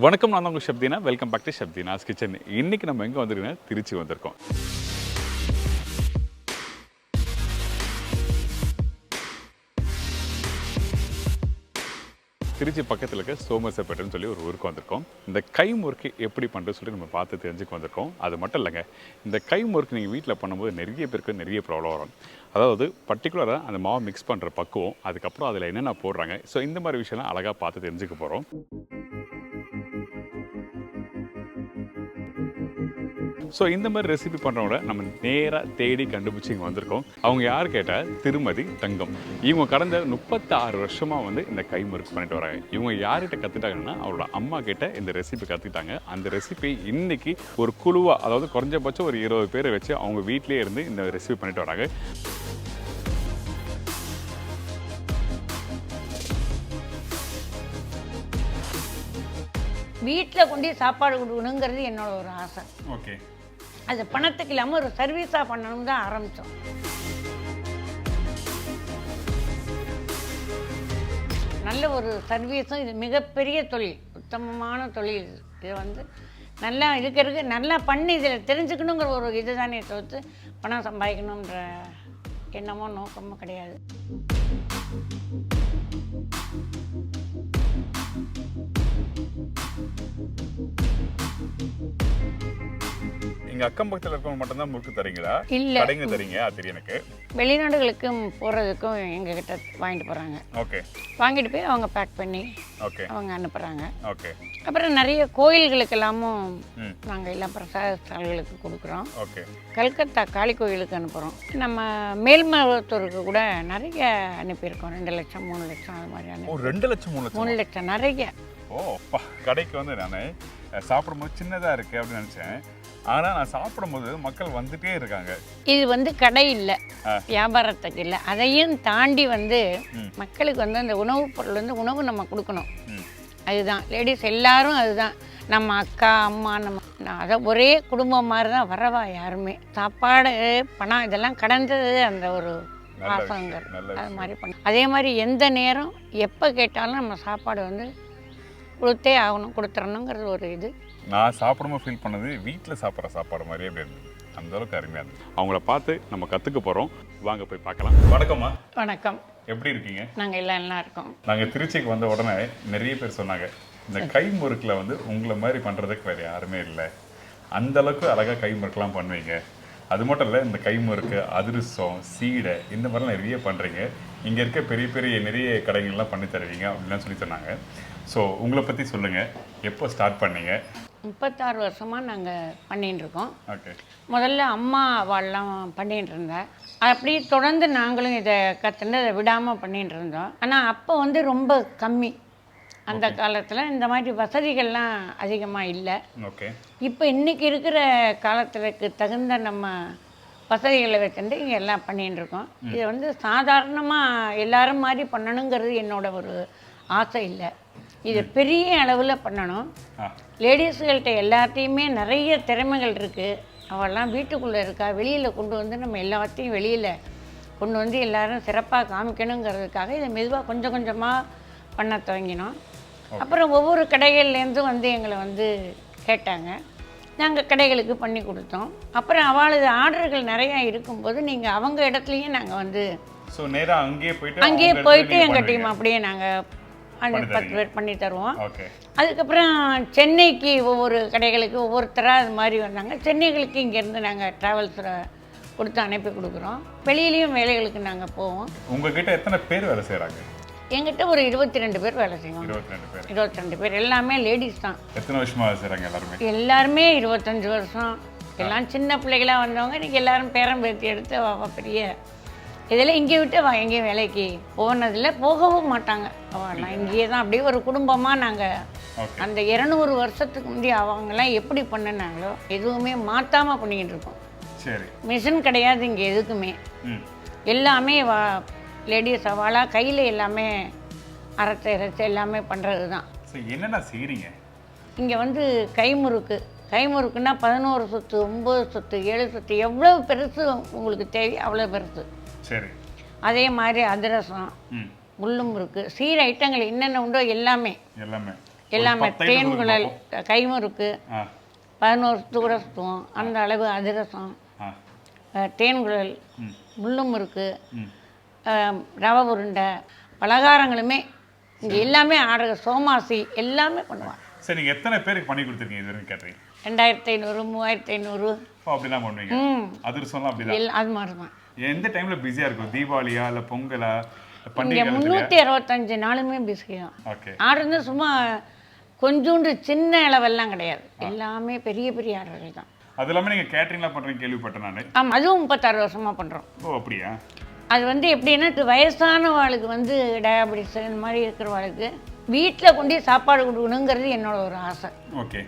வணக்கம், நான் உங்கள் chef Deena. Welcome back to chef Deena's kitchen. இன்றைக்கி நம்ம எங்கே வந்திருக்கோம்? திருச்சி வந்திருக்கோம். திருச்சி பக்கத்தில் இருக்க சோமசப்பேட்டைன்னு சொல்லி ஒரு ஊருக்கு வந்திருக்கோம். இந்த கை முறுக்கு எப்படி பண்ணுறது சொல்லி நம்ம பார்த்து தெரிஞ்சுக்க வந்திருக்கோம். அது மட்டும் இல்லைங்க, இந்த கை முறுக்கு நீங்கள் வீட்டில் பண்ணும்போது நிறைய பேருக்கு நிறைய ப்ராப்ளம் வரும். அதாவது பர்டிகுலராக அந்த மாவு மிக்ஸ் பண்ணுற பக்குவம், அதுக்கப்புறம் அதில் என்னென்ன போடுறாங்க, ஸோ இந்த மாதிரி விஷயம்லாம் அழகாக பார்த்து தெரிஞ்சுக்க போகிறோம். ஸோ இந்த மாதிரி ரெசிபி பண்ணுறவங்க நம்ம நேராக தேடி கண்டுபிடிச்சி இங்கே வந்திருக்கோம். அவங்க யார் கேட்டால் திருமதி தங்கம். இவங்க கடந்த 36 வருஷமாக வந்து இந்த கை முறுக்கு பண்ணிட்டு வராங்க. இவங்க யார்கிட்ட கற்றுட்டாங்கன்னா அவரோட அம்மா கிட்ட இந்த ரெசிபி கற்றுக்கிட்டாங்க. அந்த ரெசிபி இன்னைக்கு ஒரு குழுவாக, அதாவது குறைஞ்சபட்சம் ஒரு 20 பேரை வச்சு அவங்க வீட்டிலே இருந்து இந்த ரெசிபி பண்ணிட்டு வராங்க. வீட்டில் கொண்டு சாப்பாடு கொடுக்கணுங்கிறது என்னோட ஒரு ஆசை. ஓகே, அது பணத்துக்கு இல்லாமல் ஒரு சர்வீஸாக பண்ணணும் தான் ஆரம்பித்தோம். நல்ல ஒரு சர்வீஸும், இது மிகப்பெரிய தொழில், உத்தமமான தொழில். இது வந்து நல்லா இருக்கிறதுக்கு நல்லா பண்ணி இதில் தெரிஞ்சுக்கணுங்கிற ஒரு இது தானே தவிர்த்து பணம் சம்பாதிக்கணுன்ற எண்ணமோ நோக்கமோ கிடையாது. இங்கே அக்கம் பக்கத்தில் இருக்கவங்க மட்டும்தான் முறுக்கு தரீங்களா? இல்லை, கடைங்க தரீங்க? அது தெரியும் எனக்கு. வெளிநாடுகளுக்கும் போகிறதுக்கும் எங்ககிட்ட வாங்கிட்டு போகிறாங்க. ஓகே, வாங்கிட்டு போய் அவங்க பேக் பண்ணி ஓகே அவங்க அனுப்புகிறாங்க. ஓகே, அப்புறம் நிறைய கோயில்களுக்கு எல்லாமும் நாங்கள் எல்லாம் பிரசாத ஸ்தலங்களுக்கு கொடுக்குறோம். ஓகே, கல்கத்தா காளி கோயிலுக்கு அனுப்புகிறோம். நம்ம மேல்மருவத்தூருக்கு கூட நிறைய அனுப்பியிருக்கோம். 2 லட்சம் 3 லட்சம் அது மாதிரி அனுப்பி. 2 லட்சம் 3 லட்சம் நிறைய. ஓ அப்பா, கடைக்கு வந்து நான் சாப்பிடும்போது சின்னதாக இருக்குது அப்படின்னு நினச்சேன். ஆனால் நான் சாப்பிடும்போது மக்கள் வந்துட்டே இருக்காங்க. இது வந்து கடை இல்லை, வியாபாரத்துக்கு இல்லை. அதையும் தாண்டி வந்து மக்களுக்கு வந்து அந்த உணவுப் பொருள் வந்து உணவு நம்ம கொடுக்கணும். அதுதான் லேடிஸ் எல்லாரும் அதுதான். நம்ம அக்கா அம்மா நம்ம அதை ஒரே குடும்பம் மாதிரி தான் வரவா யாருமே. சாப்பாடு பணம் இதெல்லாம் கடந்தது அந்த ஒரு பாசங்கள். அது மாதிரி பண்ண அதே மாதிரி எந்த நேரம் எப்போ கேட்டாலும் நம்ம சாப்பாடு வந்து கொடுத்தே ஆகணும், கொடுத்துடணுங்கிறது ஒரு இது. நான் சாப்பிடும்போது ஃபீல் பண்ணது வீட்டில் சாப்பிட்ற சாப்பாடு மாதிரியே அப்படி இருந்தது. அந்தளவுக்கு அருமையாக இருந்தது. அவங்கள பார்த்து நம்ம கற்றுக்க போகிறோம். வாங்க போய் பார்க்கலாம். வணக்கம்மா. வணக்கம். எப்படி இருக்கீங்க? நாங்கள் எல்லாம் இருக்கோம். நாங்கள் திருச்சிக்கு வந்த உடனே நிறைய பேர் சொன்னாங்க, இந்த கை முறுக்கில் வந்து உங்களை மாதிரி பண்ணுறதுக்கு வேறு யாருமே இல்லை, அந்தளவுக்கு அழகாக கை முறுக்கெலாம் பண்ணுவீங்க. அது மட்டும் இல்லை, இந்த கை முறுக்கு, அதிரசம், சீடை இந்த மாதிரிலாம் நிறைய பண்ணுறீங்க. இங்கே இருக்க பெரிய பெரிய நிறைய கடைகள்லாம் பண்ணி தருவீங்க அப்படின்லாம் சொல்லி சொன்னாங்க. ஸோ உங்களை பற்றி சொல்லுங்கள், எப்போ ஸ்டார்ட் பண்ணீங்க? 36 வருஷமாக நாங்கள் பண்ணிகிட்டு இருக்கோம். ஓகே. முதல்ல அம்மா அவள்லாம் பண்ணிகிட்டு இருந்தேன். அப்படியே தொடர்ந்து நாங்களும் இதை கற்றுன்னு அதை விடாமல் பண்ணிகிட்டு இருந்தோம். ஆனால் அப்போ வந்து ரொம்ப கம்மி. அந்த காலத்தில் இந்த மாதிரி வசதிகள்லாம் அதிகமாக இல்லை. ஓகே. இப்போ இன்றைக்கி இருக்கிற காலத்துக்கு தகுந்த நம்ம வசதிகளை வச்சுட்டு இங்கே எல்லாம் பண்ணிகிட்டு இருக்கோம். இதை வந்து சாதாரணமாக எல்லாரும் மாதிரி பண்ணணுங்கிறது என்னோட ஒரு ஆசை இல்லை. இது பெரிய அளவில் பண்ணணும். லேடிஸ்கள்கிட்ட எல்லாத்தையுமே நிறைய திறமைகள் இருக்குது. அவெல்லாம் வீட்டுக்குள்ளே இருக்கா, வெளியில் கொண்டு வந்து நம்ம எல்லாத்தையும் வெளியில் கொண்டு வந்து எல்லோரும் சிறப்பாக காமிக்கணுங்கிறதுக்காக இதை மெதுவாக கொஞ்சம் கொஞ்சமாக பண்ண துவங்கினோம். அப்புறம் ஒவ்வொரு கடைகள்லேருந்தும் வந்து எங்களை வந்து கேட்டாங்க. நாங்கள் கடைகளுக்கு பண்ணி கொடுத்தோம். அப்புறம் அவளது ஆர்டர்கள் நிறையா இருக்கும்போது நீங்கள் அவங்க இடத்துலையும் நாங்கள் வந்து அங்கேயே போயிட்டு எங்கள் டீம் அப்படியே நாங்கள் 10 பேர் பண்ணி தருவோம். அதுக்கப்புறம் சென்னைக்கு ஒவ்வொரு கடைகளுக்கு ஒவ்வொருத்தராக அது மாதிரி வந்தாங்க. சென்னைகளுக்கு இங்கேருந்து நாங்கள் ட்ராவல்ஸில் கொடுத்து அனுப்பி கொடுக்குறோம். வெளியிலையும் வேலைகளுக்கு நாங்கள் போவோம். உங்ககிட்ட எத்தனை பேர் வேலை செய்கிறாங்க? எங்கிட்ட ஒரு 22 பேர் வேலை செய்வோம். 22 பேர் எல்லாமே லேடிஸ் தான். எத்தனை வருஷமாக வேலை செய்கிறாங்க? எல்லாருமே 25 வருஷம். எல்லாம் சின்ன பிள்ளைகளாக வந்தவங்க இன்றைக்கி எல்லாரும் பேரம் பேத்தி எடுத்து பெரிய இதில் இங்கே விட்டு எங்கேயும் வேலைக்கு போனதில்லை, போகவும் மாட்டாங்க. அவங்களாம் இங்கேயே தான் அப்படியே ஒரு குடும்பமாக நாங்கள் அந்த 200 வருஷத்துக்கு முந்தைய அவங்கெல்லாம் எப்படி பண்ணினாங்களோ எதுவுமே மாற்றாமல் பண்ணிக்கிட்டு இருக்கோம். சரி. மிஷின் கிடையாது இங்கே எதுக்குமே. எல்லாமே லேடிஸ் அவளாக கையில் எல்லாமே அரைச்சி இறைச்சி எல்லாமே பண்ணுறது தான். என்னென்ன செய்கிறீங்க இங்கே வந்து கைமுறுக்குன்னா 11 சுத்து 9 சுத்து 7 சுத்து எவ்வளோ பெருசு உங்களுக்கு தேவை அவ்வளோ பெருசு. சரி. அதே மாதிரி அதிரசம், முள்ளும் இருக்குது, சீர் ஐட்டங்கள் என்னென்ன உண்டோ எல்லாமே எல்லாமே தேன்குழல் கைமுறுக்கு 11 தூர சுத்துவோம் அந்த அளவு அதிரசம் தேன்குழல் முள்ளு முறுக்கு ரவை உருண்டை பலகாரங்களுமே இங்கே எல்லாமே ஆர்டர் சோமாசி எல்லாமே பண்ணுவாங்க. சரி, நீங்கள் எத்தனை பேருக்கு பண்ணி கொடுத்துருக்கீங்க இது வரைக்கும் கேட்டரிங்? 2500 3500 அப்படிலாம் பண்ணுவீங்க. அதிரசம்லாம் அப்படிதான் அது மாதிரி தான். எந்த டைமில் பிஸியாக இருக்கும்? தீபாவளியா இல்லை பொங்கலா? இங்கே 365 நாளுமே பிஸி தான். ஆர்டர் வந்து சும்மா கொஞ்சோண்டு சின்ன அளவெல்லாம் கிடையாது, எல்லாமே பெரிய பெரிய ஆர்டர்கள் தான். அது இல்லாமல் நீங்கள் கேட்டரிங்லாம் பண்ணுறீங்க கேள்விப்பட்டேன் நான். ஆமாம், அதுவும் 36 வருஷமாக பண்ணுறோம். ஓ அப்படியா? அது வந்து எப்படின்னா வயசானவாளுக்கு வந்து டயாபெட்டிஸ் இந்த மாதிரி இருக்கிறவாளுக்கு வீட்டில் கொண்டு சாப்பாடு கொடுக்கணுங்கிறது என்னோட ஒரு ஆசை. ஓகே.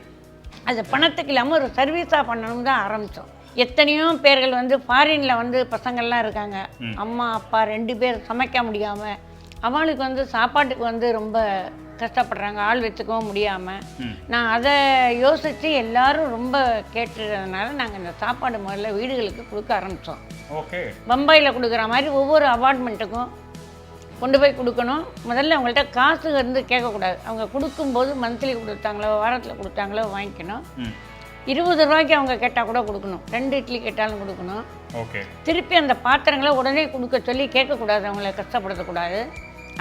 அது பணத்துக்கு இல்லாமல் ஒரு சர்வீஸாக பண்ணணும் தான் ஆரம்பித்தோம். எத்தனையோ பேர்கள் வந்து ஃபாரினில் வந்து பசங்கள்லாம் இருக்காங்க, அம்மா அப்பா 2 பேர் சமைக்க முடியாமல் அவளுக்கு வந்து சாப்பாட்டுக்கு வந்து ரொம்ப கஷ்டப்படுறாங்க, ஆள் வச்சுக்கவும் முடியாமல். நான் அதை யோசித்து எல்லாரும் ரொம்ப கேட்டுறதுனால நாங்கள் இந்த சாப்பாடு முதல்ல வீடுகளுக்கு கொடுக்க ஆரம்பித்தோம். ஓகே. பம்பாயில் கொடுக்குற மாதிரி ஒவ்வொரு அபார்ட்மெண்ட்டுக்கும் கொண்டு போய் கொடுக்கணும். முதல்ல அவங்கள்ட்ட காசு வந்து கேட்கக்கூடாது, அவங்க கொடுக்கும்போது மந்த்லி கொடுத்தாங்களோ வாரத்தில் கொடுத்தாங்களோ வாங்கிக்கணும். 20 ரூபாய்க்கு அவங்க கேட்டால் கூட கொடுக்கணும், 2 இட்லி கேட்டாலும் கொடுக்கணும். ஓகே. திருப்பி அந்த பாத்திரங்களை உடனே கொடுக்க சொல்லி கேட்கக்கூடாது, அவங்கள கஷ்டப்படுத்தக்கூடாது.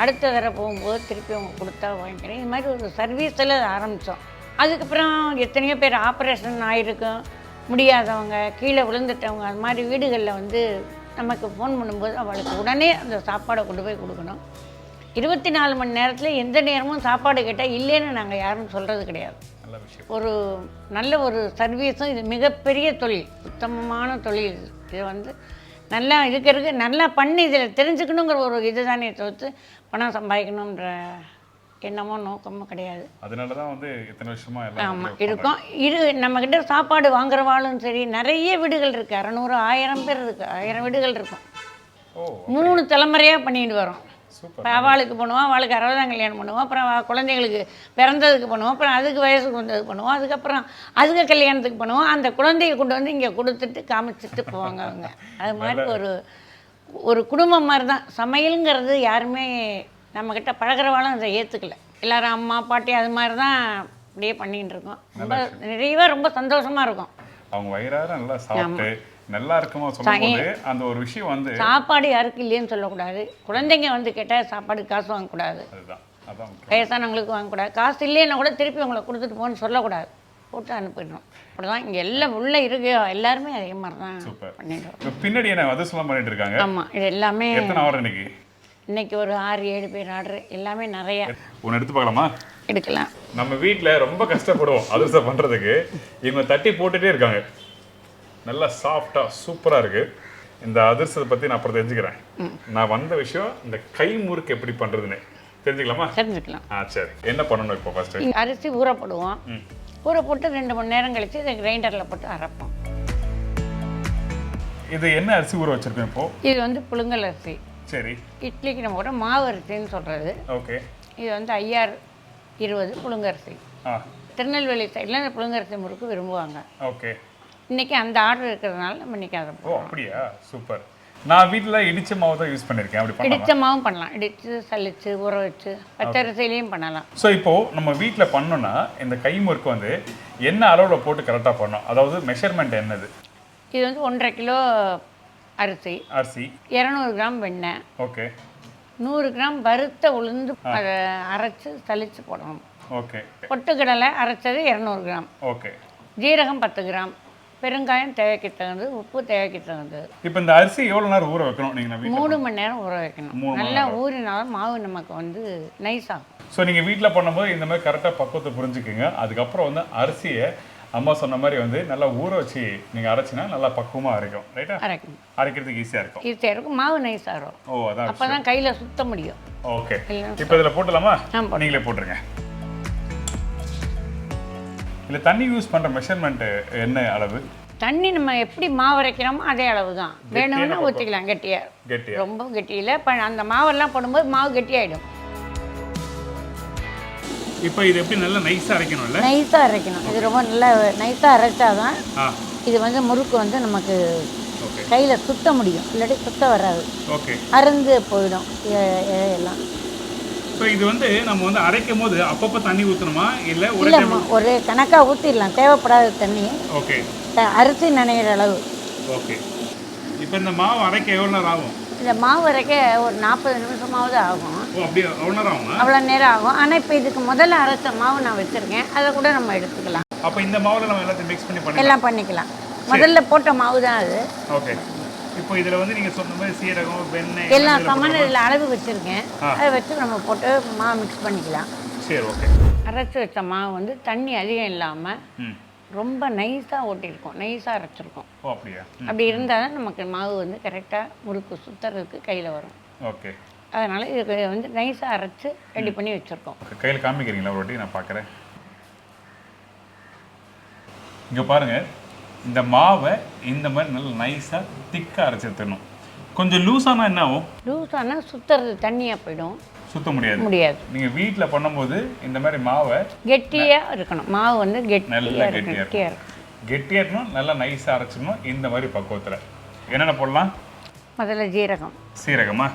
அடுத்த தடவை போகும்போது திருப்பி அவங்க கொடுத்தா வாங்கிக்கிறேன். இது மாதிரி ஒரு சர்வீஸில் ஆரம்பித்தோம். அதுக்கப்புறம் எத்தனையோ பேர் ஆப்ரேஷன் ஆகிருக்கும், முடியாதவங்க, கீழே விழுந்துட்டவங்க, அது மாதிரி வீடுகளில் வந்து நமக்கு ஃபோன் பண்ணும்போது அவளுக்கு உடனே அந்த சாப்பாடை கொண்டு போய் கொடுக்கணும். 24 மணி நேரத்தில் எந்த நேரமும் சாப்பாடு கேட்டால் இல்லைன்னு நாங்கள் யாரும் சொல்கிறது கிடையாது. ஒரு நல்ல ஒரு சர்வீஸும் இது மிகப்பெரிய தொழில், உத்தமமான தொழில். இது வந்து நல்லா இருக்கிறதுக்கு நல்லா பண்ணி இதில் தெரிஞ்சுக்கணுங்கிற ஒரு இது தானே தவிர்த்து பணம் சம்பாதிக்கணுன்ற எண்ணமோ நோக்கமோ கிடையாது. அதனால தான் வந்து இத்தனை வருஷமா ஆமாம் இருக்கும். நம்மக்கிட்ட சாப்பாடு வாங்குறவாளும் சரி, நிறைய வீடுகள் இருக்குது, 600 1000 பேர் இருக்குது, 1000 வீடுகள் இருக்கும். 3 தலைமுறையாக பண்ணிட்டு வரோம். அவளுக்கு பண்ணுவோம், அவளுக்கு 60ஆம் கல்யாணம் பண்ணுவோம், அப்புறம் குழந்தைங்களுக்கு பிறந்ததுக்கு பண்ணுவோம், அப்புறம் அதுக்கு வயசுக்கு வந்ததுக்கு பண்ணுவோம், அதுக்கப்புறம் அதுக்கு கல்யாணத்துக்கு பண்ணுவோம். அந்த குழந்தைய கொண்டு வந்து இங்கே கொடுத்துட்டு காமிச்சிட்டு போவாங்க அவங்க. அது மாதிரி ஒரு குடும்பம் மாதிரி தான். சமையலுங்கிறது யாருமே நம்மக்கிட்ட பழகிறவாளும் அதை ஏற்றுக்கல. எல்லோரும் அம்மா பாட்டி அது மாதிரி தான் அப்படியே பண்ணிகிட்டு இருக்கோம். ரொம்ப நிறைவாக ரொம்ப சந்தோஷமாக இருக்கும். அவங்க வயிறார நல்லா சாப்பிட்டு நல்லா இருக்குமா சொல்லும்போது அந்த ஒரு விஷயம் வந்து சாப்பாடு யாருக்கு இல்லைன்னு சொல்லக்கூடாது. குழந்தைங்க வந்து கேட்டால் சாப்பாடு காசு வாங்கக்கூடாது, வயசானவங்களுக்கு வாங்கக்கூடாது. காசு இல்லைன்னா கூட திருப்பி அவங்களை கொடுத்துட்டு போன்னு சொல்லக்கூடாது, போட்டு அனுப்பிடணும். அப்படிதான் இங்கே எல்லாம் உள்ளே இருக்கு, எல்லாருமே அதே மாதிரி தான் பண்ணிட்டு. பின்னாடி என்ன அது சொல்ல பண்ணிட்டு இருக்காங்க? ஆமாம், இது எல்லாமே எத்தனை ஆர்டர் இன்னைக்கு ஒரு 6-7 பேர் ஆர்டர், எல்லாமே நிறைய. ஒன்று எடுத்து பார்க்கலாமா? எடுக்கலாம். நம்ம வீட்டில் ரொம்ப கஷ்டப்படுவோம் அதிரசம் பண்ணுறதுக்கு, இவங்க தட்டி போட்டுகிட்டே இருக்காங்க. நல்லா சாஃப்டாக சூப்பராக இருக்குது. இந்த அதிரசத்தை பற்றி நான் அப்புறம் தெரிஞ்சுக்கிறேன். நான் வந்த விஷயம் இந்த கை முறுக்கு எப்படி பண்ணுறதுன்னு தெரிஞ்சுக்கலாமா? தெரிஞ்சுக்கலாம். சரி, என்ன பண்ணணும் இப்போ? ஃபஸ்ட்டு அரிசி ஊற போடுவோம், ஊற போட்டு 2 மணி நேரம் கழித்து இதை கிரைண்டரில் போட்டு அரைப்போம். இது என்ன அரிசி ஊற வச்சுருக்கோம் இப்போ? இது வந்து புழுங்கல் அரிசி. சரி. இட்லிக்கு நம்ம கூட மாவு அரிசின்னு சொல்கிறது. ஓகே. இது வந்து 5020 புழுங்கரிசி. திருநெல்வேலி சைடில் இந்த புழுங்கரிசி முறுக்கு விரும்புவாங்க. ஓகே. இன்றைக்கி அந்த ஆர்டர் இருக்கிறதுனால நம்ம இன்றைக்கி அதை அப்படியா? சூப்பர். நான் வீட்டில் இடிச்ச மாவு தான் யூஸ் பண்ணியிருக்கேன். அப்படி இடிச்ச மாவும் பண்ணலாம், இடித்து சலிச்சு ஊற வச்சு பச்சரிசிலையும் பண்ணலாம். ஸோ இப்போது நம்ம வீட்டில் பண்ணோன்னா இந்த கை முறுக்கு வந்து என்ன அளவில் போட்டு கரெக்டாக பண்ணணும்? அதாவது மெஷர்மெண்ட் என்னது? இது வந்து 1.5 கிலோ அரிசி, 200 கிராம் வெண்ணெய், ஓகே, 100 கிராம் வறுத்த உளுந்து அதை அரைச்சி சலிச்சு போடணும். ஓகே. பொட்டுக்கடலை அரைச்சது 200 கிராம், ஓகே. ஜீரகம் 10 கிராம், பெருங்காயம் தேவைக்கு தகுந்தது, உப்பு தேவைக்கு தகுந்தது. இப்போ இந்த அரிசி எவ்வளோ நேரம் ஊற வைக்கணும்? நீங்கள் 3 மணி நேரம் ஊற வைக்கணும். நல்லா ஊறினாலும் மாவு நமக்கு வந்து நைஸ் ஆகும். ஸோ நீங்கள் வீட்டில் பண்ணும்போது இந்த மாதிரி கரெக்டாக பக்குவத்தை புரிஞ்சுக்குங்க. அதுக்கப்புறம் வந்து அரிசியை அம்மா சொன்ன மாதிரி வந்து நல்லா ஊற வச்சு நீங்கள் அரைச்சினா நல்லா பக்குவமாக அரைக்கும். ரைட்டா? அரைக்கிறதுக்கு ஈஸியாக இருக்கும், மாவு நைஸாக இருக்கும். ஓ, அதான். அப்போ தான் கையில் சுத்த முடியும். ஓகே. இப்போ இதில் போட்டுடலாமா? நீங்களே போட்டுருங்க. இல்லை தண்ணி யூஸ் பண்ணுற மெஷர்மெண்ட்டு என்ன அளவு? தண்ணி நம்ம எப்படி மாவு அரைக்கிறோமோ அதே அளவு தான். வேணும்னா ஊற்றிக்கலாம். கெட்டியாக ரொம்ப கெட்டியில் அந்த மாவெல்லாம் போடும்போது மாவு கெட்டியாகிடும். இப்போ இது எப்படி நல்லா நைஸாக அரைக்கணும்ல? நைஸாக அரைக்கணும். இது ரொம்ப நல்லா நைஸாக அரைச்சாதான் இது வந்து முறுக்கு வந்து நமக்கு கையில் சுத்த முடியும், இல்லாட்டி சுத்த வராது. ஓகே. அருந்து போயிடும் எல்லாம். ஸோ இது வந்து நம்ம வந்து அரைக்கும் போது அப்பப்போ தண்ணி ஊற்றணுமா இல்லை ஒரு கணக்காக ஊற்றிடலாம், தேவைப்படாத தண்ணி. ஓகே. அரிசி நனைகிற அளவு. ஓகே. இப்போ இந்த மாவு அரைக்க எவ்வளோ நேரம் ஆகும்? இந்த மாவு அரைக்க ஒரு 40 நிமிஷமாவது ஆகும். ஓ அப்படியே அவ்வளோ நேரம் ஆகும்? அவ்வளோ நேரம் ஆகும். ஆனால் இப்போ இதுக்கு முதல்ல அரைச்ச மாவு நான் வச்சுருக்கேன், அதை கூட நம்ம எடுத்துக்கலாம். அப்போ இந்த மாவில் நம்ம எல்லாத்தையும் மிக்ஸ் பண்ணி எல்லாம் பண்ணிக்கலாம். முதல்ல போட்ட மாவு தான் அது. ஓகே. இப்போ இதில் வந்து நீங்கள் சொன்ன மாதிரி சீரகம், வெண்ணெய் எல்லாம் சமண இதில் அளவு வச்சுருக்கேன், அதை வச்சு நம்ம போட்டு மாவு மிக்ஸ் பண்ணிக்கலாம். சரி, ஓகே. அரைச்சி வச்ச மாவு வந்து தண்ணி அதிகம் இல்லாமல் ரொம்ப நைஸாக ஓட்டியிருக்கோம், நைஸாக அரைச்சிருக்கோம். ஓ அப்படியா? அப்படி இருந்தால் தான் நமக்கு மாவு வந்து கரெக்டாக முறுக்கு சுற்றுறதுக்கு கையில் வரும். ஓகே. அதனால் இதுக்கு வந்து நைஸாக அரைச்சி ரெடி பண்ணி வச்சுருக்கோம். கையில் காமிக்கிறீங்களா ஒரு வாட்டி? நான் பார்க்குறேன். இங்கே பாருங்கள், இந்த மாவை இந்த மாதிரி நல்லா நைஸாக திக்காக அரைச்சி எடுத்துடணும். கொஞ்சம் லூஸானா என்ன ஆகும்? லூஸானா சுற்றுறது தண்ணியாக போயிடும், சுத்த முடியாது. நீங்கள் வீட்டில் பண்ணும்போது இந்த மாதிரி மாவை கெட்டியாக இருக்கணும். மாவு வந்து நல்லா கெட்டியாக இருக்கணும், நல்லா நைஸாக அரைச்சிடணும். இந்த மாதிரி பக்குவத்தில் என்னென்ன போடலாம்? முதல்ல ஜீரகம். சீரகமா?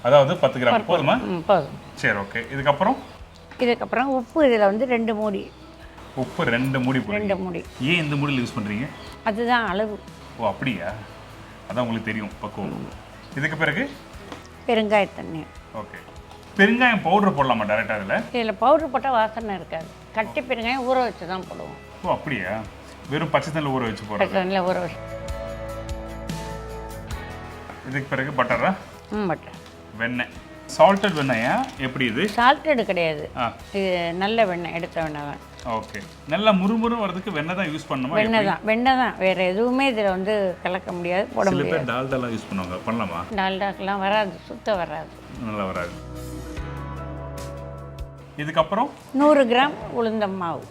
அதாவது 10 கிராம் போதுமா? போதும். சரி, ஓகே. இதுக்கப்புறம் உப்பு இதில் வந்து 2 மூடி. உப்பு 2 மூடி போடுங்க. 2 மூடி. ஏன் இந்த மூடியில் யூஸ் பண்ணுறீங்க? அதுதான் அளவு. ஓ அப்படியா? அதான் உங்களுக்கு தெரியும் பக்குவம். இதுக்கு பிறகு பெருங்காய தண்ணி. ஓகே. பெருங்காயம் பவுடர் போடலாமா டேரெக்டாக? இதில் பவுடர் போட்டால் வாசனை இருக்காது. கட்டி பெருங்காயம் ஊற வச்சு தான் போடுவோம். ஓ அப்படியா? வெறும் பச்சை தண்ணியில் ஊற வச்சு போடுறோம். பச்சை தண்ணியில் ஊற வச்சு. இதுக்கு பிறகு பட்டரா? பட்டர். வெண்ணெய். சால்டட் வெண்ணெயா? எப்படி இது? சால்டட் கிடையாது, இது நல்ல வெண்ணெய், எடுத்த வெண்ணெய் தான். ஓகே. நல்லா முறுமுறு வரதுக்கு வெண்ணெய் தான் யூஸ் பண்ணணுமா? வெண்ணெய் தான், வேறு எதுவுமே இதில் வந்து கலக்க முடியாது, போட முடியாது. சில பேர் டால்டாலாம் யூஸ் பண்ணுவாங்க, பண்ணலாமா? டால்டாக்கெலாம் வராது, சுத்த வராது, நல்லா வராது. இதுக்கப்புறம் 100 கிராம் உளுந்தம் மாவு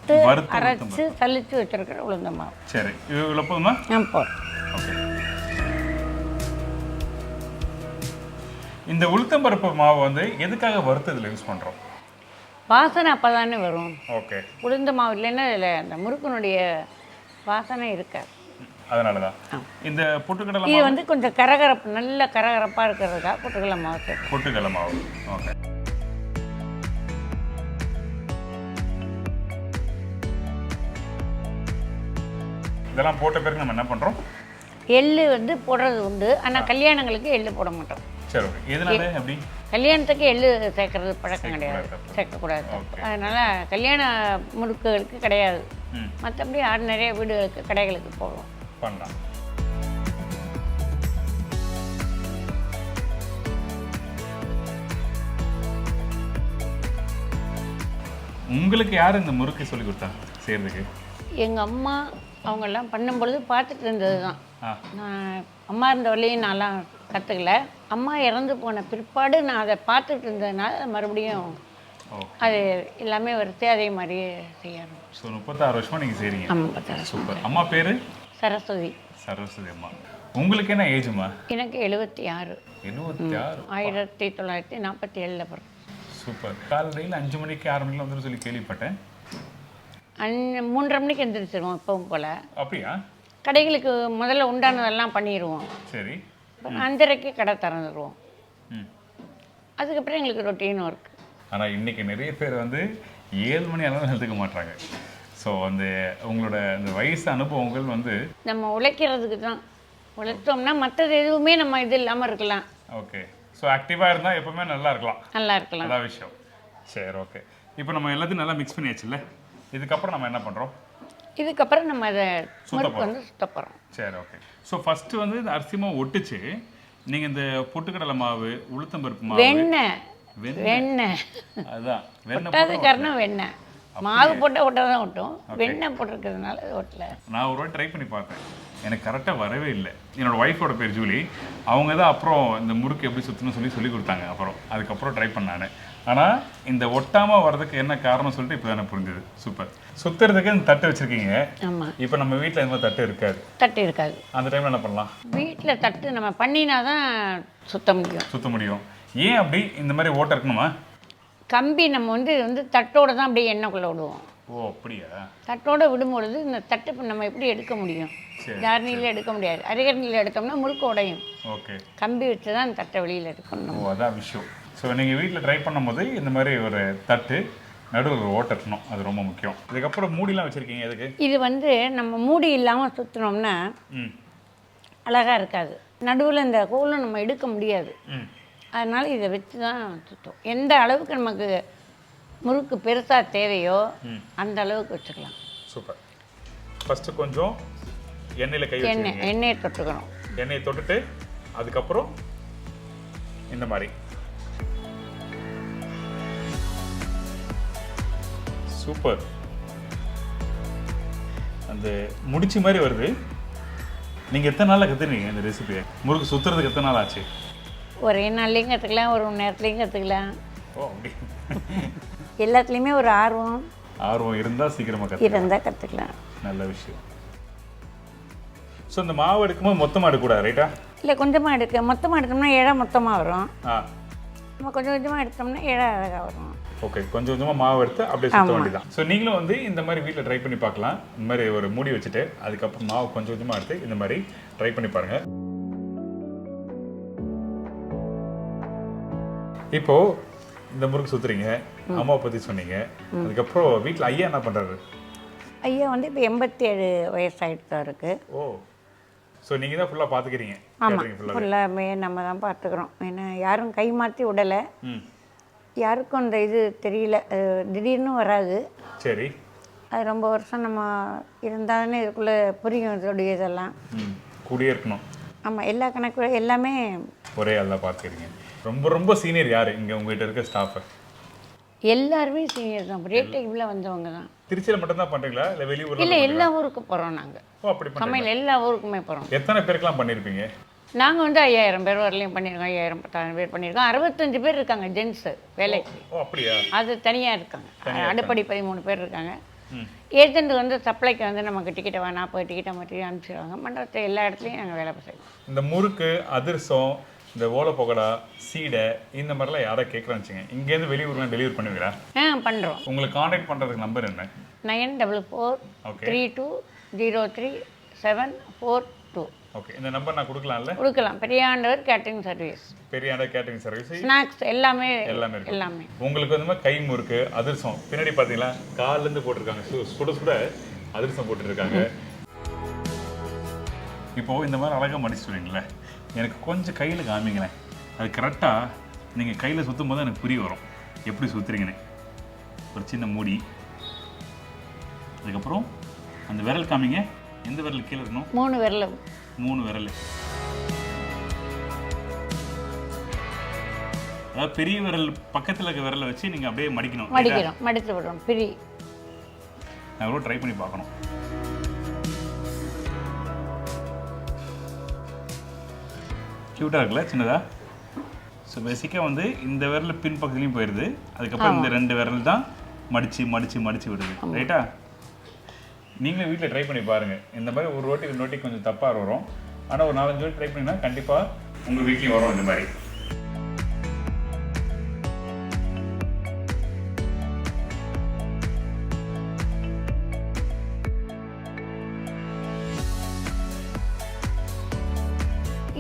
அரைச்சு சலிச்சு வச்சிருக்கிற உளுந்தம் மாவு. சரி, இவ்வளோ போதுமா? போதும். ஓகே. இந்த உளுத்தம்பருப்பு மாவு வந்து எதுக்காக வறுத்ததில் யூஸ் பண்ணுறோம்? வாசனை அப்போ தானே வரும். ஓகே. உளுந்த மாவு இல்லைன்னா இதில் அந்த முறுக்குனுடைய வாசனை இருக்காது, அதனால தான். இந்த பொட்டுக்கடலை இது வந்து கொஞ்சம் கரகரப்பு, நல்ல கரகரப்பாக இருக்கிறதுக்காக பொட்டுக்கடலை மாவு. பொட்டுக்கடலை மாவு. ஓகே. இதெல்லாம் போட்ட பிறகு நம்ம என்ன பண்ணுறோம்? எள்ளு வந்து போடுறது உண்டு, ஆனால் கல்யாணங்களுக்கு எள்ளு போட மாட்டோம். சரி, ஓகே. எதனால அப்படி? கல்யாணத்துக்கு எள்ளு சேர்க்கறது பழக்கம் கிடையாது, சேர்க்கக்கூடாது. அதனால் கல்யாண முறுக்குகளுக்கு கிடையாது, மற்றபடி நிறைய வீடுகளுக்கு, கடைகளுக்கு போடுவோம், பண்ணலாம். உங்களுக்கு யார் இந்த முறுக்கு சொல்லி கொடுத்தாங்க செய்கிறதுக்கு? எங்கள் அம்மா அவங்கெல்லாம் பண்ணும்பொழுது பார்த்துட்டு இருந்தது தான். நான் அம்மா இருந்த வழியும் நான்லாம் கற்றுக்கல. அம்மா இறந்து போன பிற்பாடு நான் அதை பார்த்துட்டு இருந்ததுனால மறுபடியும் அது எல்லாமே வறுத்து அதே மாதிரியே செய்யணும். ஸோ 36 வருஷமாக நீங்கள் செய்கிறீங்க? ஆமாம். சூப்பர். அம்மா பேர்? சரஸ்வதி. சரஸ்வதி அம்மா. உங்களுக்கு என்ன ஏஜுமா? எனக்கு 76. 76? 1947 பிறகு. சூப்பர். காலையில் 5 மணிக்கு 6 மணிக்கு வந்துடும் சொல்லி கேள்விப்பட்டேன். 3:30 மணிக்கு எழுந்திரிச்சிருவோம் எப்பவும் போல். அப்படியா? கடைகளுக்கு முதல்ல உண்டானதெல்லாம் பண்ணிடுவோம். சரி. 5:30க்கு கடை திறந்துடுவோம். அதுக்கப்புறம் எங்களுக்கு ரொட்டீன் ஒர்க். ஆனால் இன்றைக்கி நிறைய பேர் வந்து 7 மணி ஆனாலும் எழுதுக்க மாட்டாங்க. ஸோ அந்த உங்களோட அந்த வயசு அனுபவங்கள் வந்து நம்ம உழைக்கிறதுக்கு தான். உழைச்சோம்னா மற்றது எதுவுமே நம்ம இது இல்லாமல் இருக்கலாம். ஓகே. ஸோ ஆக்டிவாக இருந்தால் எப்போவுமே நல்லா இருக்கலாம். அதான் விஷயம். சரி, ஓகே. இப்போ நம்ம எல்லாத்தையும் நல்லா மிக்ஸ் பண்ணியாச்சுல்ல, இதுக்கப்புறம் நம்ம என்ன பண்ணுறோம்? இதுக்கப்புறம் நம்ம அதை வந்து சுத்த போகிறோம். சரி, ஓகே. ஸோ ஃபஸ்ட்டு வந்து இந்த அரிசி மாவு ஒட்டிச்சு, நீங்கள் இந்த பொட்டுக்கடலை மாவு, உளுத்தம்பருப்பு மாவு, வெண்ணெய் அதுதான் வெண்ணெய் காரணம் வெண்ணெய் மாவு போட்டால் ஒட்ட தான் ஒட்டும், வெண்ணெய் போட்டிருக்கிறதுனால ஒட்டலை. நான் ஒரு வாட்டி ட்ரை பண்ணி பார்த்தேன், எனக்கு கரெக்டாக வரவே இல்லை. என்னோடய ஒய்ஃபோட பேர் ஜூலி, அவங்க தான் அப்புறம் இந்த முறுக்கு எப்படி சுற்றணும்னு சொல்லி கொடுத்தாங்க. அதுக்கப்புறம் ட்ரை பண்ணானே. ஆனால் இந்த ஒட்டாமல் வர்றதுக்கு என்ன காரணம் சொல்லிட்டு இப்போ தானே புரிஞ்சுது. சூப்பர். சுற்றுறதுக்கு இந்த தட்டு வச்சுருக்கீங்க. ஆமாம். இப்போ நம்ம வீட்டில் இந்த மாதிரி தட்டு இருக்காது. அந்த டைமில் என்ன பண்ணலாம்? வீட்டில் தட்டு நம்ம பண்ணினா தான் சுத்த முடியும். ஏன் அப்படி இந்த மாதிரி ஓட்டை இருக்கணுமா? கம்பி நம்ம வந்து தட்டோடு தான் அப்படியே எண்ணெய்க்குள்ளே விடுவோம். ஓ அப்படியா? தட்டோடு விடும்பொழுது இந்த தட்டு நம்ம எப்படி எடுக்க முடியும்? ஜார்னியில் எடுக்க முடியாது, அரிகரணியில் எடுத்தோம்னா முறுக்கு உடையும். ஓகே. கம்பி வச்சு தான் அந்த தட்டை வெளியில் எடுக்கணும். ஓ அதான் விஷயம். ஸோ ஸோ நீங்கள் வீட்டில் ட்ரை பண்ணும்போது இந்த மாதிரி ஒரு தட்டு நடுவில் ஒரு ஓட்டணும், அது ரொம்ப முக்கியம். இதுக்கப்புறம் மூடிலாம் வச்சுருக்கீங்க எதுக்கு? இது வந்து நம்ம மூடி இல்லாமல் சுற்றினோம்னா அழகாக இருக்காது. நடுவில் இந்த கோலும் நம்ம எடுக்க முடியாது. அதனால் இதை வச்சு தான் சுத்தம். எந்த அளவுக்கு நமக்கு முறுக்கு பெருசாக தேவையோ அந்த அளவுக்கு வச்சுக்கலாம். சூப்பர். ஃபஸ்ட்டு கொஞ்சம் எண்ணெயில் கை எண்ணெயை தொட்டுக்கணும். எண்ணெயை தொட்டுட்டு அதுக்கப்புறம் இந்த மாதிரி சூப்பர் அந்த முடிச்சு மாதிரி வருது. நீங்கள் எத்தனை நாளில் கற்றுனீங்க இந்த ரெசிபியை? முறுக்கு சுற்றுறதுக்கு எத்தனை நாள் ஆச்சு? ஒரே நாள்லேயும் கற்றுக்கலாம், ஒரு மணி நேரத்துலையும் கற்றுக்கலாம். ஓ அப்படி. எல்லாத்துலேயுமே ஒரு ஆர்வம் இருந்தால் சீக்கிரமாக கற்றுக்கலாம். நல்ல விஷயம். ஸோ இந்த மாவு எடுக்கும்போது மொத்தமாக எடுக்கக்கூடாது ரைட்டா? இல்லை, கொஞ்சமாக மொத்தமாக எடுத்தோம்னா இழை மொத்தமாக வரும். நம்ம கொஞ்சம் கொஞ்சமாக எடுத்தோம்னா இழை அழகாக வரும். ஓகே, கொஞ்சம் கொஞ்சமாக மாவு எடுத்து அப்படியே சுற்ற வேண்டியதான். ஸோ நீங்களும் வந்து இந்த மாதிரி வீட்டில் ட்ரை பண்ணி பார்க்கலாம். இந்த மாதிரி ஒரு மூடி வச்சுட்டு அதுக்கப்புறம் மாவு கொஞ்சம் கொஞ்சமாக எடுத்து இந்த மாதிரி ட்ரை பண்ணி பாருங்கள். இப்போது இந்த முறுக்கு சுற்றுறீங்க, அம்மாவை பற்றி சொன்னீங்க. அதுக்கப்புறம் வீட்டில் ஐயா என்ன பண்ணுறாரு? ஐயா வந்து இப்போ 87 வயசாகிட்டு தான் இருக்குது. ஓ, ஸோ நீங்கள் தான் ஃபுல்லாக பார்த்துக்கிறீங்க? ஆமாம், ஃபுல்லாமே நம்ம தான் பார்த்துக்குறோம். ஏன்னா யாரும் கை மாற்றி விடலை, யாருக்கும் அந்த இது தெரியல, திடீர்னு வராது. சரி, அது ரொம்ப வருஷம் நம்ம இருந்தாலே இதுக்குள்ளே புரியும் இதோடைய இதெல்லாம். கூடியே இருக்கணும். ஆமாம், எல்லா கணக்கு எல்லாமே ஒரே ஆள் தான் பார்த்துக்கிறீங்க. ரொம்ப ரொம்ப சீனியர் யார் இங்கே உங்கள்கிட்ட இருக்க ஸ்டாஃபு? எல்லாருமே சீனியர் தான், ரிலேட்டிவ்ல வந்தவங்க தான். திருச்சியில் மட்டும்தான் பண்ணுறீங்களா இல்லை வெளியூரில்? இல்லை, எல்லா ஊருக்கும் போகிறோம் நாங்கள். ஓ அப்படி சமையல் எல்லா ஊருக்குமே போகிறோம். எத்தனை பேருக்குலாம் பண்ணியிருப்பீங்க? நாங்கள் வந்து 5000 பேர் வரலையும் பண்ணியிருக்கோம், 5000 10,000 பேர் பண்ணியிருக்கோம். 65 பேர் இருக்காங்க ஜென்ஸு வேலைக்கு. ஓ அப்படியா? அது தனியாக இருக்காங்க. அடுப்படி 13 பேர் இருக்காங்க. ஏஜென்ட் வந்து சப்ளைக்கு வந்து நமக்கு டிக்கெட்டை வேணா போய் டிக்கெட்டை மாற்றி அனுப்பிச்சிடுவாங்க. மண்டபத்தை எல்லா இடத்துலையும் நாங்கள் வேலை செய்வோம். இந்த முறுக்கு, அதிரசம், இந்த ஓலை பகோடா, சீடை இந்த மாதிரிலாம் யாரை கேட்குறான்னு வச்சுங்க, இங்கேருந்து வெளியூர்லாம் டெலிவரி பண்ணுவீங்களா? பண்ணுறோம். உங்களுக்கு காண்டாக்ட் பண்ணுறதுக்கு நம்பர் என்ன? 9443203742. ஓகே, இந்த நம்பர் நான் கொடுக்கலாம்ல? கொடுக்கலாம். Periyandavar catering service. Periyandavar catering service. Snacks எல்லாமே எல்லாமே. உங்களுக்கு வந்து கை முறுக்கு, அதிரசம் பின்னாடி பார்த்தீங்களா காலிலேருந்து போட்டிருக்காங்க, சுட சுட அதிரசம் போட்டுருக்காங்க. இப்போது இந்த மாதிரி அழகாக மடிச்சு சொல்லுவீங்களே, எனக்கு கொஞ்சம் கையில் காமிங்களேன். அது கரெக்டாக நீங்கள் கையில் சுற்றும் போது எனக்கு புரிய வரும் எப்படி சுற்றுறீங்கன்னு. ஒரு சின்ன மூடி, அதுக்கப்புறம் அந்த விரல் காமிங்க. எந்த விரல் கீழே இருக்கணும்? 3 விரல். 3 விரல். அதாவது பெரிய விரல் பக்கத்தில் இருக்க விரலை வச்சு நீங்கள் அப்படியே மடிக்கணும். மடித்து விடுறோம். பிரி நான் கூட ட்ரை பண்ணி பார்க்கணும். க்யூட்டாக இருக்குல்ல சின்னதா? ஸோ பேசிக்காக வந்து இந்த விரல் பின் பக்கத்துலேயும் போயிடுது. அதுக்கப்புறம் இந்த 2 விரல் தான் மடித்து விடுது. ரைட்டா? நீங்களே வீட்டில் ட்ரை பண்ணி பாருங்கள். இந்த மாதிரி ஒரு வாட்டி கொஞ்சம் தப்பாக வரும். ஆனால் ஒரு 4-5 வாட்டி ட்ரை பண்ணிங்கன்னா கண்டிப்பாக உங்கள் வீட்லேயும் வரும் இந்த மாதிரி.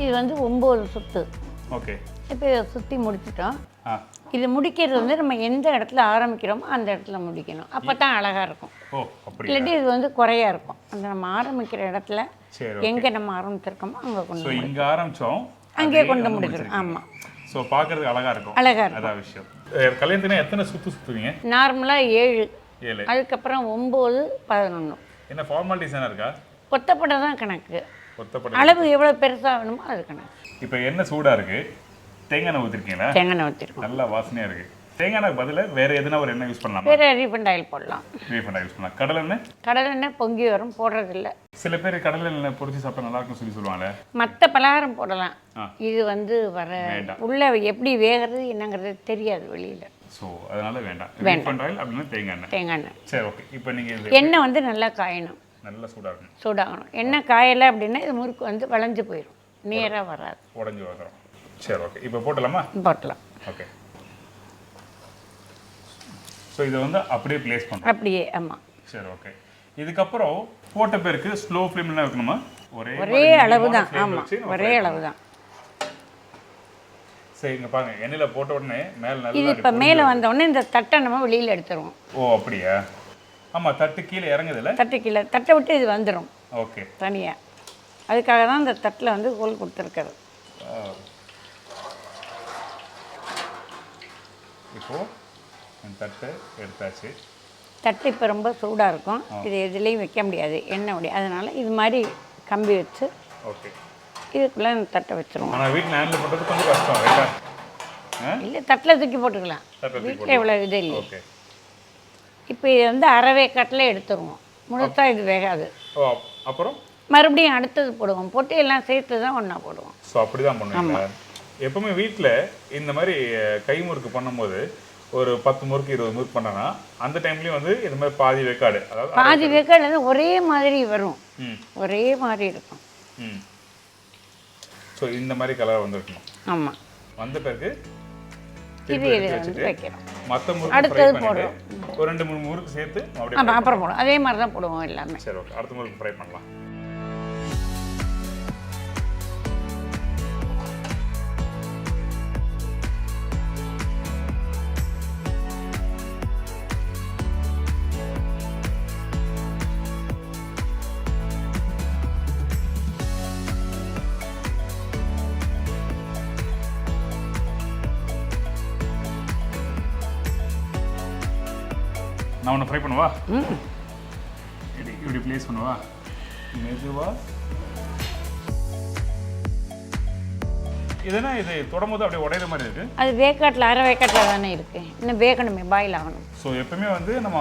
இது வந்து 9 சுத்து. ஓகே, இப்போ சுற்றி முடிச்சிட்டோம். இது முடிக்கிறது வந்து நம்ம எந்த இடத்துல ஆரம்பிக்கிறோமோ அந்த இடத்துல முடிக்கணும். அப்போ தான் அழகாக இருக்கும். ஓ அப்படி. இல்லாட்டி இது வந்து குறையா இருக்கும். அந்த நம்ம ஆரம்பிக்கிற இடத்துல எங்கே நம்ம ஆரம்பிச்சிருக்கோமோ அங்கே கொண்டு ஸோ இங்கே ஆரம்பித்தோம், அங்கேயே கொண்டு முடிச்சிடும். ஆமாம். ஸோ பார்க்குறதுக்கு அழகாக இருக்கும். அதான் விஷயம். கல்யாணத்துனா எத்தனை சுற்றுவீங்க? நார்மலாக 7. அதுக்கப்புறம் 9, 11. என்ன ஃபார்மாலிட்டிஸ் என்ன இருக்கா? கொத்தப்படை தான் கணக்கு. அளவு எவ்வளோ பெருசாக வேணுமோ அது கணக்கு. இப்போ என்ன சூடாக இருக்குது? தேங்காய் எண்ணெய் ஊற்றிருக்கீங்களா? தேங்காய் எண்ணெய் ஊற்றிருக்கோம். நல்லா வாசனையாக இருக்குது. தேங்காய் எண்ணெய் பதில் வேறு எதுனா ஒரு எண்ணெய் யூஸ் பண்ணலாம்? வேறு ரீஃபண்ட் ஆயில் போடலாம். ரீஃபண்ட் ஆயில் யூஸ் பண்ணலாம். கடலெண்ணெய்? கடலெண்ணெய் பொங்கி வரும், போடுறதில்ல. சில பேர் கடலெண்ணெய் பொரிச்சு சாப்பிட்டா நல்லா இருக்குன்னு சொல்லுவாங்க. மற்ற பலகாரம் போடலாம். இது வந்து உள்ள எப்படி வேகிறது என்னங்கிறது தெரியாது வெளியில். ஸோ அதனால வேண்டாம். ரீஃபண்ட் ஆயில் அப்படின்னா தேங்காய் எண்ணெய். தேங்காய் எண்ணெய். சரி, ஓகே. இப்போ நீங்கள் எண்ணெய் வந்து நல்லா காயணும், நல்லா சூடாகணும். சூடாகணும். எண்ணெய் காயலை அப்படின்னா இது முறுக்கு வந்து வளைஞ்சு போயிடும், நேராக வராது, உடஞ்சி வரும். சரி, ஓகே. இப்போ போட்டலாமா? போட்டலாம். ஓகே. ஸோ இதை வந்து அப்படியே பிளேஸ் பண்ணுறோம். அப்படியே. ஆமாம். சரி, ஓகே. இதுக்கப்புறம் போட்ட பேருக்கு ஸ்லோ ஃப்ளேமில் வைக்கணுமா? ஒரே அளவு தான். ஆமாம், ஒரே அளவு தான். சரி இங்க பாருங்க எண்ணெயில போட்ட உடனே மேல இது நல்லா இப்போ மேலே வந்த உடனே இந்த தட்டை நம்ம வெளியில் எடுத்துருவோம். ஓ அப்படியா? ஆமா தட்டு கீழே இறங்குதுல்ல? தட்டு கீழே தட்டை விட்டு இது வந்துடும் ஓகே. தனியாக. அதுக்காக தான் இந்த தட்டில் வந்து ஹோல் கொடுத்துருக்குறது. இப்போ இந்த தட்டை எடுத்தாச்சு. தட்டு இப்போ ரொம்ப சூடாக இருக்கும். இது எதுலேயும் வைக்க முடியாது, எண்ணெய் முடியாது. அதனால் இது மாதிரி கம்பி வச்சு ஓகே இதுக்குள்ளே இந்த தட்டை வச்சுருவோம். ஆனால் வீட்டில் ஹேண்டில் பண்ணுறது கொஞ்சம் கஷ்டம் ரைட்டா? இல்லை தட்டில் தூக்கி போட்டுக்கலாம். வீட்டில் எவ்வளோ இது இல்லை. ஓகே. இப்போ இது வந்து அரை கட்டில் எடுத்துருவோம். முழுசாக இது வேகாது. ஓ அப்புறம் மறுபடியும் அடுத்தது போடுவோம். போட்டு எல்லாம் சேர்த்து தான் ஒன்றா போடுவோம். ஸோ அப்படி தான் பண்ணுவீங்க. எப்பவுமே வீட்டில் இந்த மாதிரி கைமுறுக்கு பண்ணும்போது ஒரு 10 முறுக்கு 20 முறுக்கு பண்ணனா அந்த டைம்லேயும் வந்து இந்த மாதிரி பாதி வேக்காடு, அதாவது பாதி வேக்காடு வந்து ஒரே மாதிரி வரும், ஒரே மாதிரி இருக்கும். ஸோ இந்த மாதிரி கலர் வந்துருக்கணும். ஆமாம். வந்த பிறகு இது வந்து வைக்கிறோம். மற்ற முறுக்கு அடுத்தது போடுறோம். ஒரு 2-3 முறுக்கு சேர்த்து அப்படியே அப்புறம் போடுவோம். அதே மாதிரி தான் போடுவோம் எல்லாமே. சரி ஓகே. அடுத்த முறுக்கு ஃப்ரை பண்ணலாம். நான் ஒன்று ஃப்ரை பண்ணுவா? இப்படி ப்ளேஸ் பண்ணுவா மெதுவா. இதனா இது தொடரும்போது அப்படியே உடையிற மாதிரி இருக்கு. அது வேக்காட்டில் அரை வேக்காட்டில் தானே இருக்கு. இன்னும் வேகணுமே, பாயில் ஆகணும். ஸோ எப்பவுமே வந்து நம்ம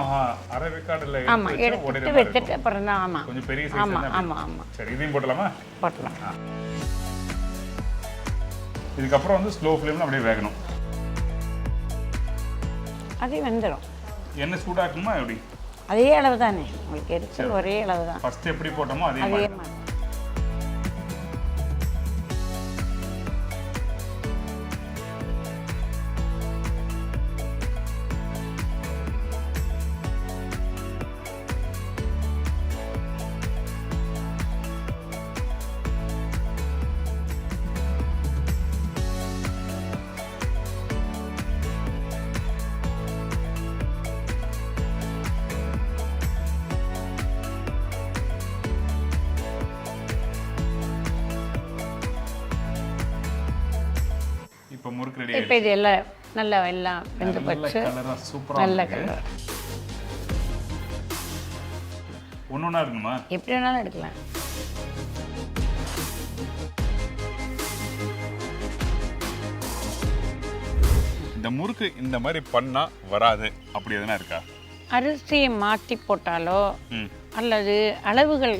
அரை வேக்காட்டில் எடுத்து வச்சுட்டு அப்புறம் தான். ஆமாம் கொஞ்சம் பெரிய சைஸ். ஆமாம் ஆமாம் ஆமாம். சரி இதையும் போட்டலாமா? போட்டலாம். இதுக்கப்புறம் வந்து ஸ்லோ ஃப்ளேமில் அப்படியே வேகணும். அதே வெந்துடும். எண்ணெய் சூடாக்கணுமா எப்படி? அதே அளவு தானே உங்களுக்கு எரிச்சல், ஒரே அளவு தான். ஃபர்ஸ்ட் எப்படி போட்டோமோ அதே மாதிரி. இப்போ முறுக்கு ரெடி. இப்போ இது எல்லாம் நல்லா எல்லாம் வெந்து போச்சு. நல்ல கலர். ஒன்றா இருக்குமா? எப்படி வேணாலும் எடுக்கலாம். இந்த முறுக்கு இந்த மாதிரி பண்ணா வராது அப்படி எதுனா இருக்கா? அரிசியை மாற்றி போட்டாலோ அல்லது அளவுகள்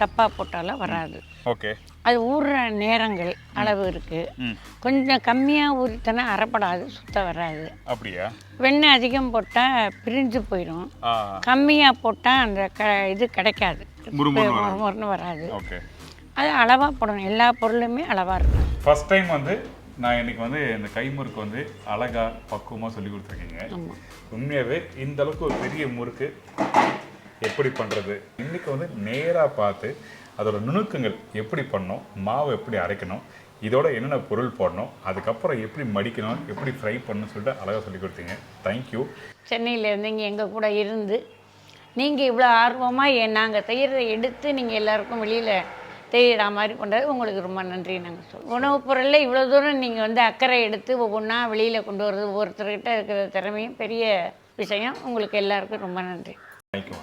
தப்பாக போட்டாலோ வராது. ஓகே. அது ஊறுற நேரங்கள் அளவு இருக்குது. கொஞ்சம் கம்மியாக ஊறித்தனா அரைப்படாது, சுத்தம் வராது. அப்படியா? வெண்ணெய் அதிகம் போட்டால் பிரிஞ்சு போயிடும். கம்மியாக போட்டால் அந்த இது கிடைக்காது, முறுமுறுன்னு வராது. ஓகே. அது அளவாக போடணும். எல்லா பொருளுமே அளவாக இருக்கும். ஃபர்ஸ்ட் டைம் வந்து நான் இன்னைக்கு வந்து இந்த கைமுறுக்கு வந்து அழகா பக்குவமாக சொல்லி கொடுத்துருக்கீங்க. உண்மையாகவே இந்த அளவுக்கு ஒரு பெரிய முறுக்கு எப்படி பண்ணுறது இன்னைக்கு வந்து நேராக பார்த்து அதோட நுணுக்கங்கள் எப்படி பண்ணணும், மாவு எப்படி அரைக்கணும், இதோட என்னென்ன பொருள் போடணும், அதுக்கப்புறம் எப்படி மடிக்கணும், எப்படி ஃப்ரை பண்ணணும்னு சொல்லிட்டு அழகாக சொல்லி கொடுத்தீங்க. தேங்க்யூ. சென்னையிலேருந்து இங்கே எங்கள் கூட இருந்து நீங்கள் இவ்வளோ ஆர்வமாக நாங்கள் செய்கிறத எடுத்து நீங்கள் எல்லாருக்கும் வெளியில் தெரியிற மாதிரி பண்ணுறது உங்களுக்கு ரொம்ப நன்றி நாங்கள் சொல்லுவோம். உணவுப் பொருளில் இவ்வளோ தூரம் நீங்கள் வந்து அக்கறை எடுத்து ஒவ்வொன்றா வெளியில் கொண்டு வர்றது ஒவ்வொருத்தர்கிட்ட இருக்கிற திறமையும் பெரிய விஷயம். உங்களுக்கு எல்லாருக்கும் ரொம்ப நன்றி.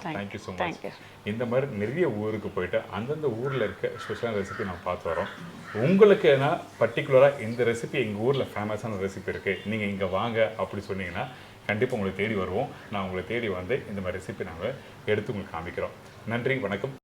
Thank you so much. இந்த மாதிரி நிறைய ஊருக்கு போயிட்டு அந்தந்த ஊரில் இருக்க ஸ்பெஷலான ரெசிபி நான் பார்த்து வரோம். உங்களுக்கு ஏன்னா பர்டிகுலராக இந்த ரெசிபி எங்கள் ஊரில் ஃபேமஸான ரெசிபி இருக்குது, நீங்கள் இங்கே வாங்க அப்படி சொன்னீங்கன்னா கண்டிப்பாக உங்களை தேடி வருவோம். நான் உங்களை தேடி வந்து இந்த மாதிரி ரெசிபி நாங்கள் எடுத்து உங்களுக்கு காமிக்கிறோம். நன்றி, வணக்கம்.